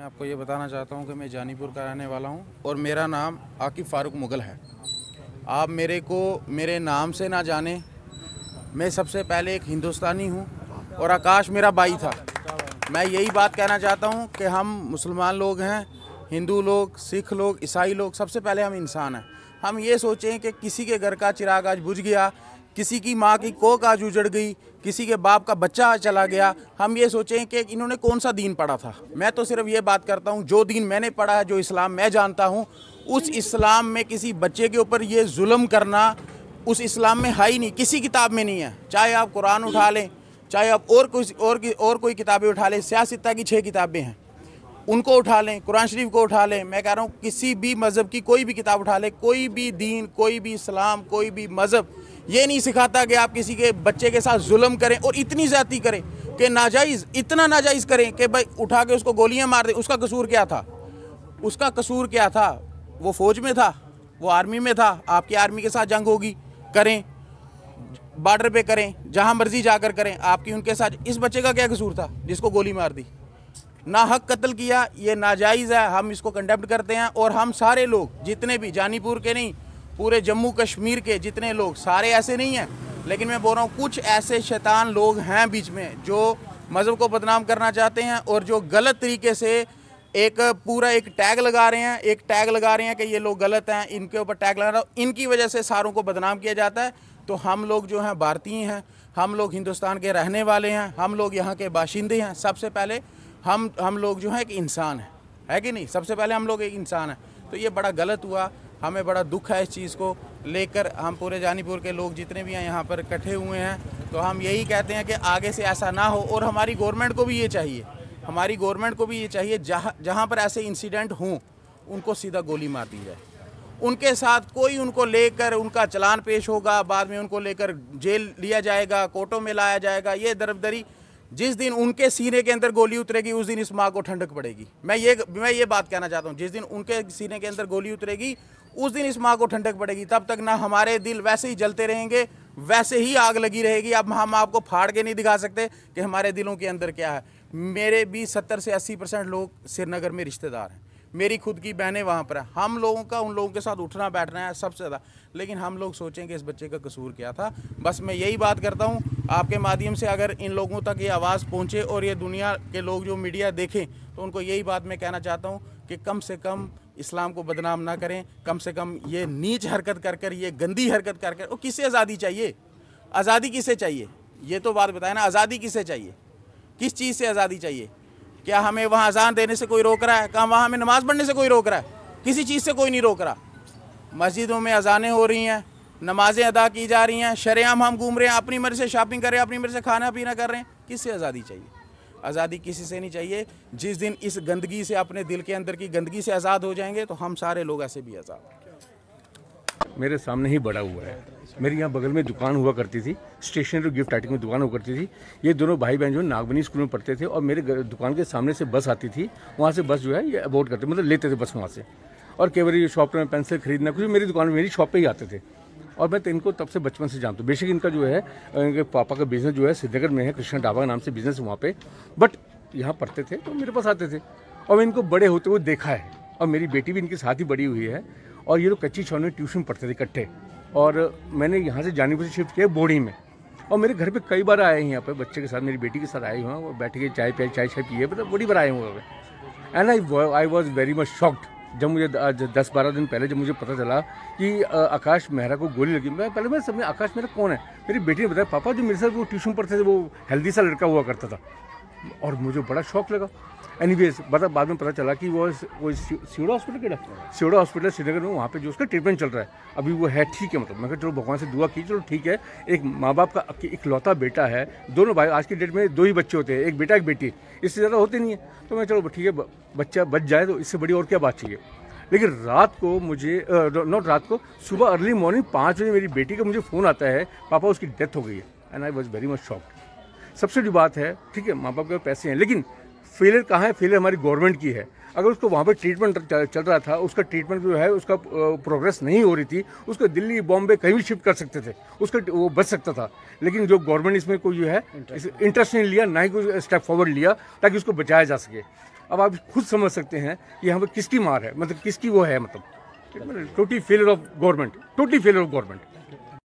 आपको ये बताना चाहता हूँ कि मैं जानीपुर का रहने वाला हूँ और मेरा नाम आकिब फारूक मुगल है। आप मेरे को मेरे नाम से ना जाने, मैं सबसे पहले एक हिंदुस्तानी हूँ और आकाश मेरा भाई था। मैं यही बात कहना चाहता हूँ कि हम मुसलमान लोग हैं, हिंदू लोग, सिख लोग, ईसाई लोग, सबसे पहले हम इंसान हैं। हम ये सोचें कि किसी के घर का चिराग आज बुझ गया, किसी की माँ की कोख आज उजड़ गई, किसी के बाप का बच्चा आज चला गया, हम ये सोचें कि इन्होंने कौन सा दीन पढ़ा था। मैं तो सिर्फ ये बात करता हूँ, जो दीन मैंने पढ़ा है, जो इस्लाम मैं जानता हूँ, उस इस्लाम में किसी बच्चे के ऊपर ये जुल्म करना उस इस्लाम में है ही नहीं, किसी किताब में नहीं है। चाहे आप कुरान उठा लें, चाहे आप और कोई किताबें उठा लें, सियासत की 6 किताबें हैं, उनको उठा लें, कुरान शरीफ को उठा लें। मैं कह रहा हूँ किसी भी मज़हब की कोई भी किताब उठा लें, कोई भी दीन, कोई भी इस्लाम, कोई भी मज़हब ये नहीं सिखाता कि आप किसी के बच्चे के साथ जुल्म करें और इतनी ज़्यादती करें कि नाजायज़, इतना नाजायज़ करें कि भाई उठा के उसको गोलियां मार दें। उसका कसूर क्या था? उसका कसूर क्या था? वो फ़ौज में था, वो आर्मी में था। आपकी आर्मी के साथ जंग होगी, करें, बॉर्डर पे करें, जहाँ मर्जी जाकर करें, आपकी उनके साथ। इस बच्चे का क्या कसूर था जिसको गोली मार दी? ना हक कत्ल किया, ये नाजायज़ है, हम इसको कंडेम्ड करते हैं। और हम सारे लोग, जितने भी, जानीपुर के नहीं, पूरे जम्मू कश्मीर के जितने लोग, सारे ऐसे नहीं हैं, लेकिन मैं बोल रहा हूँ कुछ ऐसे शैतान लोग हैं बीच में जो मज़हब को बदनाम करना चाहते हैं और जो गलत तरीके से एक टैग लगा रहे हैं, कि ये लोग गलत हैं, इनके ऊपर टैग लगा रहा है। इनकी वजह से सारों को बदनाम किया जाता है। तो हम लोग जो हैं भारतीय हैं, हम लोग हिंदुस्तान के रहने वाले हैं, हम लोग यहाँ के बाशिंदे हैं। सबसे पहले हम लोग जो हैं एक इंसान है कि नहीं? सबसे पहले हम लोग एक इंसान हैं। तो ये बड़ा गलत हुआ, हमें बड़ा दुख है इस चीज़ को लेकर। हम पूरे जानीपुर के लोग जितने भी हैं यहाँ पर इकट्ठे हुए हैं, तो हम यही कहते हैं कि आगे से ऐसा ना हो। और हमारी गवर्नमेंट को भी ये चाहिए, जहाँ पर ऐसे इंसिडेंट हों उनको सीधा गोली मार दी जाए। उनके साथ कोई उनको लेकर उनका चालान पेश होगा, बाद में उनको लेकर जेल लिया जाएगा, कोर्टों में लाया जाएगा। ये दरबदरी, जिस दिन उनके सीने के अंदर गोली उतरेगी उस दिन इस माँ को ठंडक पड़ेगी। मैं ये बात कहना चाहता हूँ, जिस दिन उनके सीने के अंदर गोली उतरेगी उस दिन इस माँ को ठंडक पड़ेगी। तब तक ना हमारे दिल वैसे ही जलते रहेंगे, वैसे ही आग लगी रहेगी। अब हम आपको फाड़ के नहीं दिखा सकते कि हमारे दिलों के अंदर क्या है। मेरे भी 70 से 80% लोग श्रीनगर में रिश्तेदार हैं, मेरी खुद की बहनें वहाँ पर हैं। हम लोगों का उन लोगों के साथ उठना बैठना है सबसे ज़्यादा, लेकिन हम लोग सोचें कि इस बच्चे का कसूर क्या था। बस मैं यही बात करता हूँ, आपके माध्यम से अगर इन लोगों तक ये आवाज़ पहुँचे और ये दुनिया के लोग जो मीडिया देखें, तो उनको यही बात मैं कहना चाहता हूँ कि कम से कम इस्लाम को बदनाम ना करें, कम से कम ये नीच हरकत कर ये गंदी हरकत कर। और किसे आज़ादी चाहिए? आज़ादी किसे चाहिए? ये तो बात बताए ना, आज़ादी किसे चाहिए? किस चीज़ से आज़ादी चाहिए? क्या हमें वहाँ अजान देने से कोई रोक रहा है? क्या वहाँ हमें नमाज़ पढ़ने से कोई रोक रहा है? किसी चीज़ से कोई नहीं रोक रहा। मस्जिदों में अजानें हो रही हैं, नमाज़ें अदा की जा रही हैं, शरेआम हम घूम रहे हैं, अपनी मर्ज़ी से शॉपिंग कर रहे हैं, अपनी मर्ज़ी से खाना पीना कर रहे हैं। किससे आज़ादी चाहिए? आज़ादी किसी से नहीं चाहिए। जिस दिन इस गंदगी से, अपने दिल के अंदर की गंदगी से आज़ाद हो जाएंगे, तो हम सारे लोग ऐसे भी आज़ाद। मेरे सामने ही बड़ा हुआ है। मेरी यहाँ बगल में दुकान हुआ करती थी, स्टेशनरी गिफ्ट आइटम की दुकान हुआ करती थी। ये दोनों भाई बहन जो नागबनी स्कूल में पढ़ते थे और मेरे दुकान के सामने से बस आती थी, वहाँ से बस जो है ये अबॉर्ड करते, मतलब लेते थे बस वहाँ से। और कई बार ये शॉप में पेंसिल खरीदना, कुछ मेरी दुकान में, मेरी शॉप पे ही आते थे। और मैं तो इनको तब से बचपन से जानता हूँ। बेशक इनका जो है, इनके पापा का बिज़नेस जो है श्रीनगर में है, कृष्णा ढाबा के नाम से बिज़नेस वहाँ पे, बट यहाँ पढ़ते थे तो मेरे पास आते थे और मैं इनको बड़े होते हुए देखा है। और मेरी बेटी भी इनके साथ ही बड़ी हुई है और ये लोग कच्ची छावनी में ट्यूशन पढ़ते थे इकट्ठे। और मैंने यहाँ से जानीपुर से शिफ्ट किया बोर्डिंग में, और मेरे घर पे कई बार आए हैं यहाँ पे बच्चे के साथ, मेरी बेटी के साथ आए हुए हैं, वो बैठ के चाय पिए, मतलब बड़ी बार आए हुए हैं। And I was very much shocked जब मुझे 10-12 दिन पहले जब मुझे पता चला कि आकाश मेहरा को गोली लगी। मैं समझा आकाश मेहरा कौन है। मेरी बेटी ने बताया पापा जो मेरे साथ वो ट्यूशन पढ़ते थे, वो हेल्दी सा लड़का हुआ करता था। और मुझे बड़ा शौक लगा। एनीवेज बाद में पता चला कि वो सियोड़ा हॉस्पिटल श्रीनगर में, वहाँ पे जो उसका ट्रीटमेंट चल रहा है अभी वो है ठीक है। मतलब मैं कहा चलो भगवान से दुआ की, चलो ठीक है। एक माँ बाप का इकलौता बेटा है, दोनों भाई, आज की डेट में 2 ही बच्चे होते हैं, एक बेटा एक बेटी, इससे ज़्यादा होते नहीं है। तो मैं चलो ठीक है, बच्चा बच जाए तो इससे बड़ी और क्या बात चाहिए। लेकिन रात को मुझे सुबह अर्ली मॉर्निंग 5 बजे मेरी बेटी का मुझे फ़ोन आता है, पापा उसकी डेथ हो गई है। And I was very much shocked. सबसे बड़ी बात है, ठीक है माँ बाप के पैसे हैं, लेकिन फेलियर कहाँ है? फेलियर हमारी गवर्नमेंट की है। अगर उसको वहाँ पर ट्रीटमेंट चल रहा था, उसका ट्रीटमेंट जो है उसका प्रोग्रेस नहीं हो रही थी, उसको दिल्ली बॉम्बे कहीं भी शिफ्ट कर सकते थे, उसका वो बच सकता था। लेकिन जो गवर्नमेंट इसमें कोई जो है इंटरेस्ट नहीं लिया, ना ही कोई स्टेप फॉरवर्ड लिया ताकि उसको बचाया जा सके। अब आप खुद समझ सकते हैं कि यहाँ पर किसकी मार है, मतलब किसकी वो है, मतलब totally failure of government, totally failure of government.